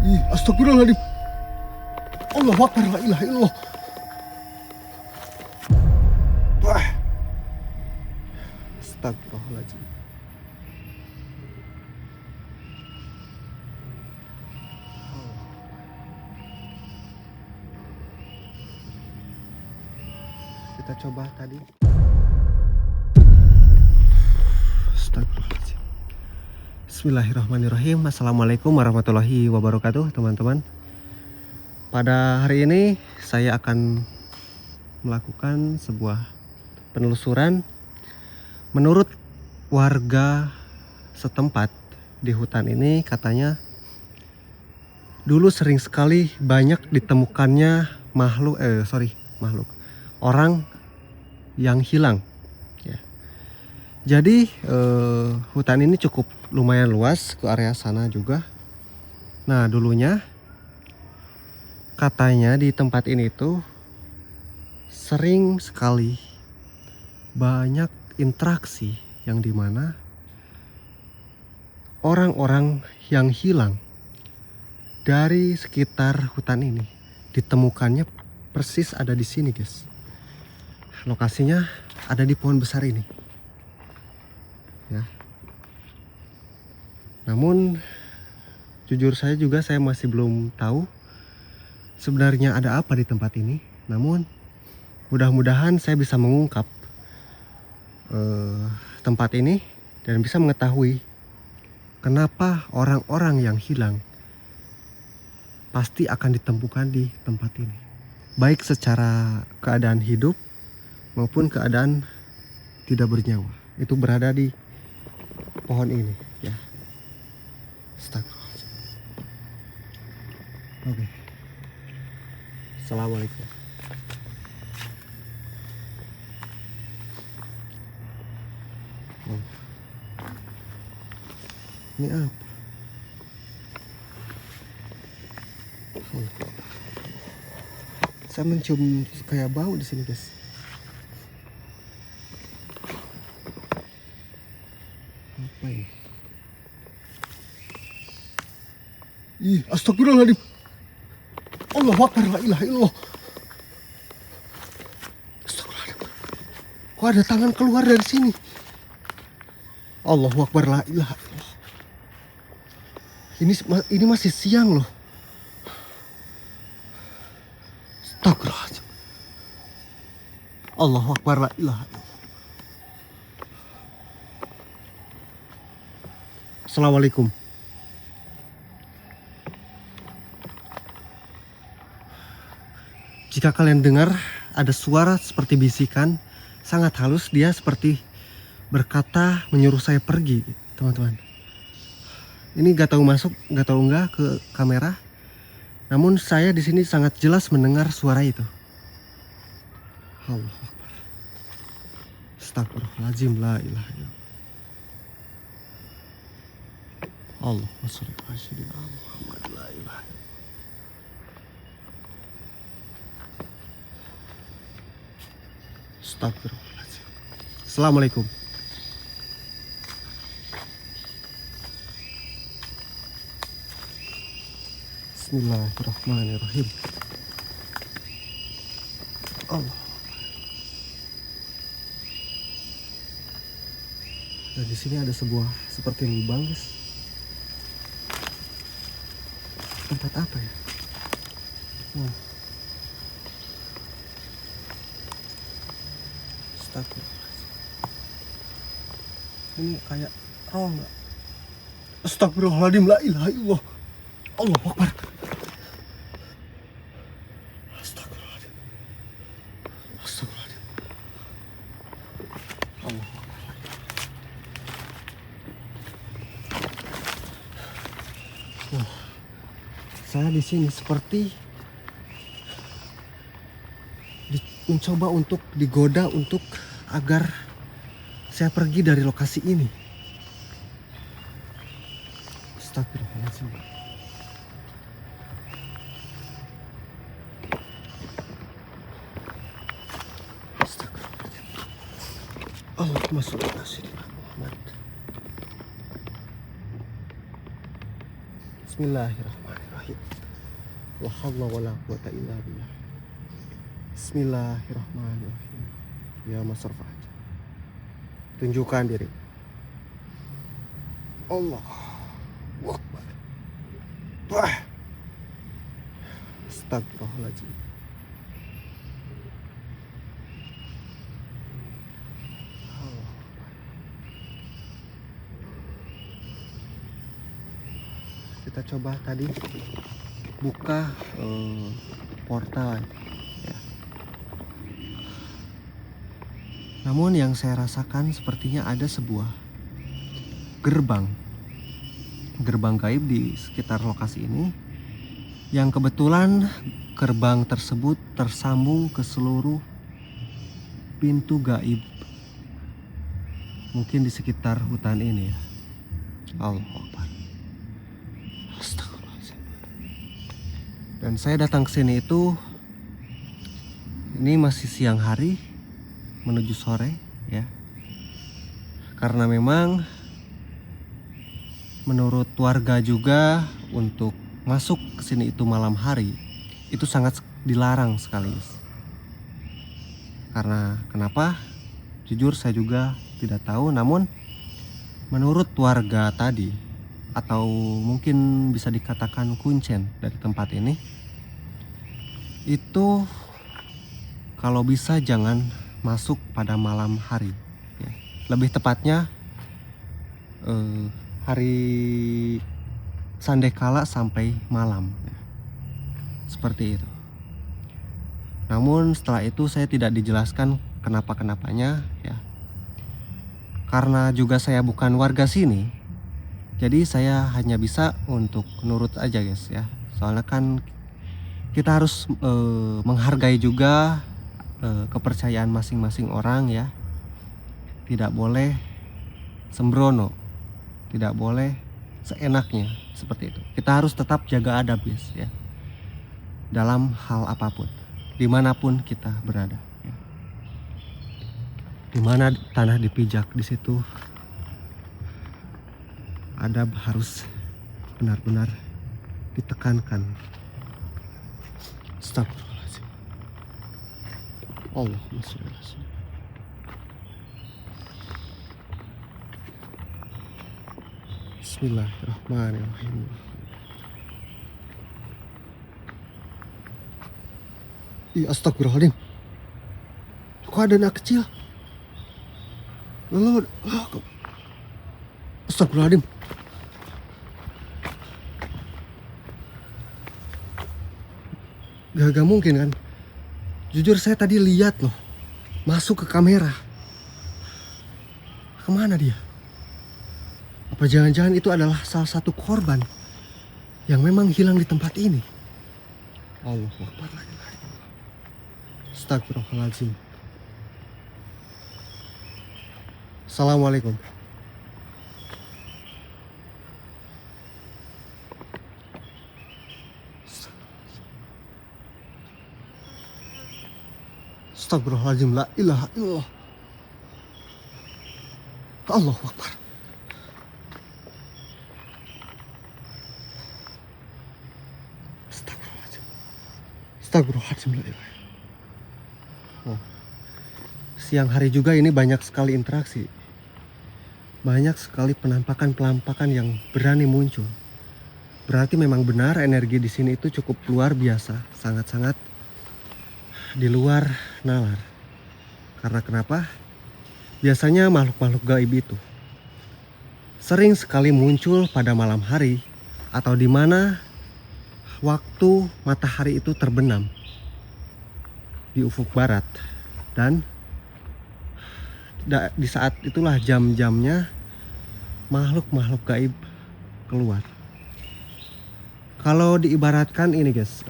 Ih, astagfirullahaladzim. Allahu Akbar, la ilaha illallah. Wah. Astagfirullahaladzim. Kita coba tadi. Astagfirullahaladzim. Bismillahirrahmanirrahim. Assalamualaikum warahmatullahi wabarakatuh, teman-teman. Pada hari ini saya akan melakukan sebuah penelusuran. Menurut warga setempat di hutan ini, katanya dulu sering sekali banyak ditemukannya orang yang hilang. Ya. Jadi hutan ini cukup lumayan luas ke area sana juga. Nah, dulunya katanya di tempat ini tuh sering sekali banyak interaksi yang dimana orang-orang yang hilang dari sekitar hutan ini ditemukannya persis ada di sini, guys. Lokasinya ada di pohon besar ini. Ya. Namun jujur saya masih belum tahu sebenarnya ada apa di tempat ini. Namun mudah-mudahan saya bisa mengungkap tempat ini dan bisa mengetahui kenapa orang-orang yang hilang pasti akan ditemukan di tempat ini. Baik secara keadaan hidup maupun keadaan tidak bernyawa. Itu berada di pohon ini, ya. Astagfirullahaladzim. Oke. Assalamualaikum. Oh. Ini apa? Oh. Saya mencium kayak bau di sini, guys. Apa ini? Ih, astagfirullahaladzim. Allahu Akbar, la ilaha illallah. Astagfirullahaladzim. Kok ada tangan keluar dari sini? Allahu Akbar, la ilaha illallah. Ini masih siang loh. Astagfirullahaladzim. Allahu Akbar, la ilaha illallah. Assalamualaikum. Jika kalian dengar ada suara seperti bisikan, sangat halus, dia seperti berkata menyuruh saya pergi, teman-teman. Ini gak tahu masuk, gak tahu enggak ke kamera. Namun saya di sini sangat jelas mendengar suara itu. Allah Akbar. Astagfirullahaladzim, la ilaha illallah. Allahumma sholli ala sayyidina Muhammad, la ilaha illallah. Astagfirullahaladzim. Assalamualaikum. Bismillahirrahmanirrahim. Allah. Dan di sini ada sebuah seperti lubang, guys. Tempat apa ya? Nah. Astagfirullahaladzim. Ini kayak rongga. Astagfirullahaladzim, la ilaha illallah. Allahu Akbar. Astagfirullahaladzim. Astagfirullahaladzim. Allahu Akbar. Wah, saya di sini seperti mencoba untuk digoda untuk agar saya pergi dari lokasi ini. Astagfirullahaladzim. Astagfirullahaladzim. Allahumma sholli ala sayyidina Muhammad. Bismillahirrahmanirrahim. La haula wala quwata illa billah. Bismillahirrahmanirrahim. Ya masarfa. Tunjukkan diri. Allah Akbar. Bah. Astagfirullahaladzim. Kita coba tadi buka portal ya. Namun yang saya rasakan sepertinya ada sebuah gerbang gaib di sekitar lokasi ini, yang kebetulan gerbang tersebut tersambung ke seluruh pintu gaib mungkin di sekitar hutan ini ya. Allahu Akbar. Astagfirullahaladzim. Dan saya datang ke sini itu ini masih siang hari menuju sore ya. Karena memang menurut warga juga untuk masuk ke sini itu malam hari itu sangat dilarang sekali. Karena kenapa? Jujur saya juga tidak tahu, namun menurut warga tadi atau mungkin bisa dikatakan kuncen dari tempat ini, itu kalau bisa jangan masuk pada malam hari ya. Lebih tepatnya hari sandekala sampai malam ya. Seperti itu. Namun setelah itu saya tidak dijelaskan kenapa-kenapanya ya. Karena juga saya bukan warga sini, jadi saya hanya bisa untuk nurut aja guys ya. Soalnya kan kita harus menghargai juga kepercayaan masing-masing orang ya. Tidak boleh sembrono, tidak boleh seenaknya seperti itu. Kita harus tetap jaga adab guys ya, dalam hal apapun, dimanapun kita berada ya. Dimana tanah dipijak, di situ adab harus benar-benar ditekankan. Astagfirullahaladzim. Allahumma sholli ala sayyidina. Bismillahirrahmanirrahim. Ih, astagfirullahaladzim. Kok ada anak kecil? Lalu, astagfirullahaladzim. Gak mungkin kan? Jujur saya tadi lihat loh, masuk ke kamera. Kemana dia? Apa jangan-jangan itu adalah salah satu korban yang memang hilang di tempat ini? Allahu Akbar. Astagfirullahaladzim. Assalamualaikum. Astagfirullahaladzim. La ilaha illallah. Allahu Akbar. Astagfirullahaladzim. Astagfirullahaladzim. La ilaha. Oh. Siang hari juga ini banyak sekali interaksi. Banyak sekali penampakan-penampakan yang berani muncul. Berarti memang benar energi di sini itu cukup luar biasa, sangat-sangat di luar nalar. Karena kenapa? Biasanya makhluk-makhluk gaib itu sering sekali muncul pada malam hari atau di mana waktu matahari itu terbenam di ufuk barat, dan di saat itulah jam-jamnya makhluk-makhluk gaib keluar. Kalau diibaratkan ini guys,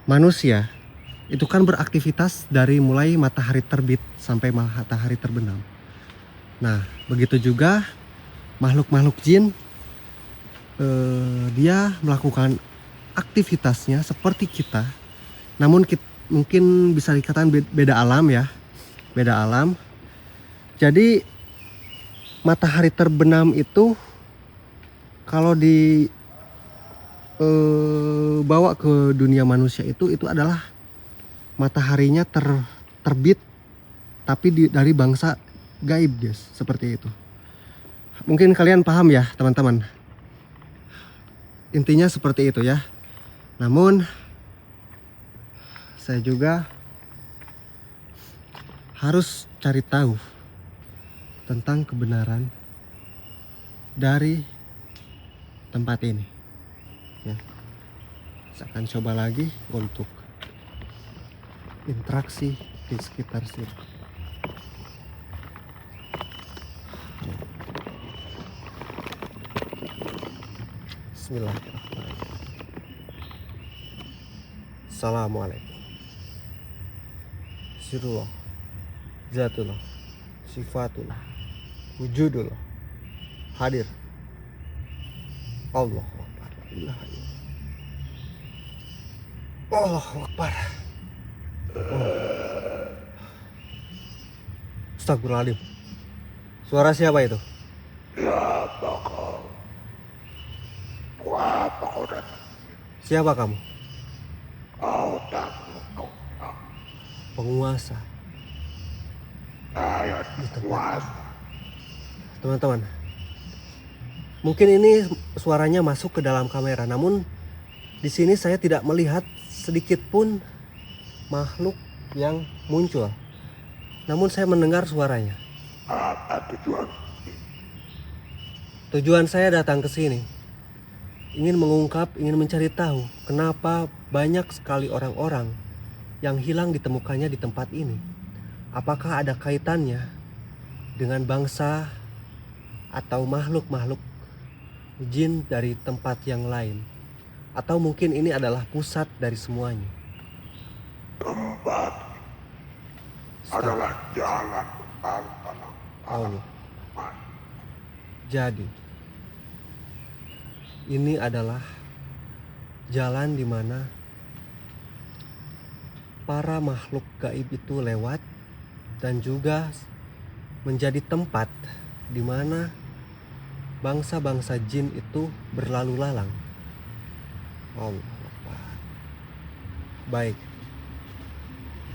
manusia itu kan beraktivitas dari mulai matahari terbit sampai matahari terbenam. Nah, begitu juga makhluk-makhluk jin, dia melakukan aktivitasnya seperti kita, namun mungkin bisa dikatakan beda alam ya, beda alam. Jadi matahari terbenam itu kalau di bawa ke dunia manusia itu adalah mataharinya terbit tapi dari bangsa gaib guys, seperti itu. Mungkin kalian paham ya teman-teman. Intinya seperti itu ya. Namun saya juga harus cari tahu tentang kebenaran dari tempat ini ya. Saya akan coba lagi untuk interaksi di sekitar sini. Bismillahirrahmanirrahim. Assalamualaikum. Sirullah, zatullah, sifatullah, wujudullah hadir. Allahu Akbar. La ilaha illallah. Allahu Akbar. Astagfirullahaladzim. Suara siapa itu? Siapa kamu? Penguasa. Teman-teman, mungkin ini suaranya masuk ke dalam kamera, namun di sini saya tidak melihat sedikit pun makhluk yang muncul. Namun saya mendengar suaranya. Apa tujuan? Tujuan saya datang ke sini ingin mengungkap, ingin mencari tahu kenapa banyak sekali orang-orang yang hilang ditemukannya di tempat ini. Apakah ada kaitannya dengan bangsa atau makhluk-makhluk jin dari tempat yang lain? Atau mungkin ini adalah pusat dari semuanya? Tempat adalah jalan antara Allah. Jadi ini adalah jalan di mana para makhluk gaib itu lewat dan juga menjadi tempat di mana bangsa-bangsa jin itu berlalu lalang. Allah. Baik.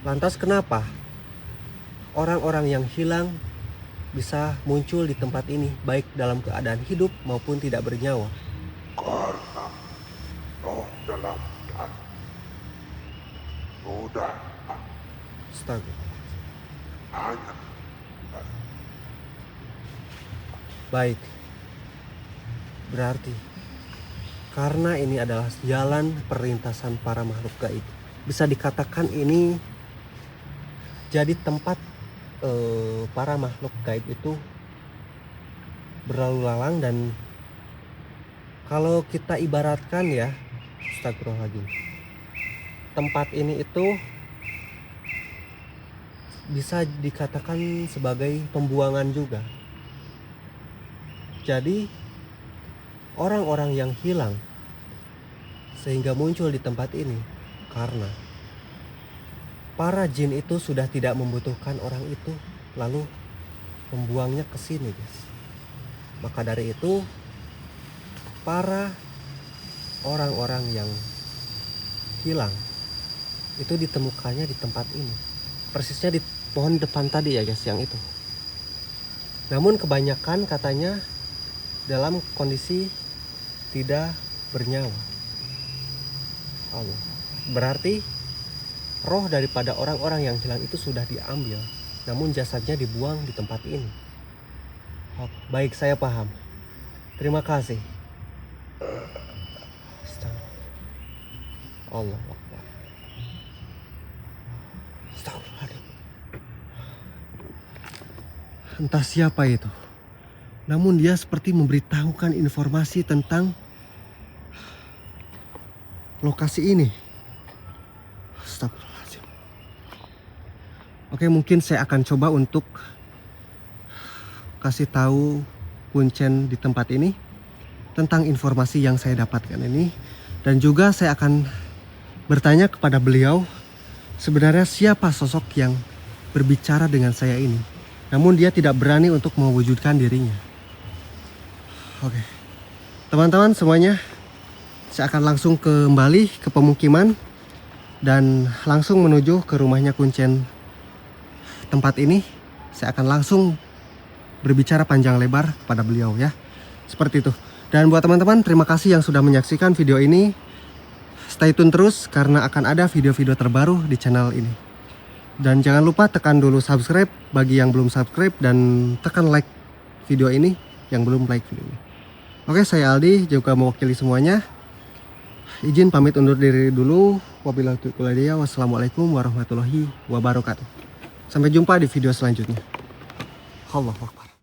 Lantas kenapa orang-orang yang hilang bisa muncul di tempat ini, baik dalam keadaan hidup maupun tidak bernyawa? Karena roh dalam dan sudah Astaga. hanya Baik. Berarti karena ini adalah jalan perlintasan para makhluk gaib, bisa dikatakan ini jadi tempat para makhluk gaib itu berlalu lalang. Dan kalau kita ibaratkan ya, astagfirullahaladzim, tempat ini itu bisa dikatakan sebagai pembuangan juga. Jadi orang-orang yang hilang sehingga muncul di tempat ini karena para jin itu sudah tidak membutuhkan orang itu, lalu membuangnya ke sini, guys. Maka dari itu para orang-orang yang hilang itu ditemukannya di tempat ini, persisnya di pohon depan tadi ya guys, yang itu. Namun kebanyakan katanya dalam kondisi tidak bernyawa. Allah. Berarti roh daripada orang-orang yang hilang itu sudah diambil, namun jasadnya dibuang di tempat ini. Baik, saya paham. Terima kasih. Allah Akbar. Astagfirullahaladzim. Entah siapa itu, namun dia seperti memberitahukan informasi tentang lokasi ini. Astagfirullahaladzim. Oke, mungkin saya akan coba untuk kasih tahu Kuncen di tempat ini tentang informasi yang saya dapatkan ini, dan juga saya akan bertanya kepada beliau sebenarnya siapa sosok yang berbicara dengan saya ini. Namun dia tidak berani untuk mewujudkan dirinya. Oke. Teman-teman semuanya, saya akan langsung kembali ke pemukiman dan langsung menuju ke rumahnya kuncen tempat ini. Saya akan langsung berbicara panjang lebar kepada beliau ya. Seperti itu. Dan buat teman-teman, terima kasih yang sudah menyaksikan video ini. Stay tune terus karena akan ada video-video terbaru di channel ini. Dan jangan lupa tekan dulu subscribe bagi yang belum subscribe dan tekan like video ini yang belum like video ini. Oke, saya Aldi juga mewakili semuanya. Izin pamit undur diri dulu. Wabillahi taufiq wal hidayah. Wassalamualaikum warahmatullahi wabarakatuh. Sampai jumpa di video selanjutnya. Allahu Akbar.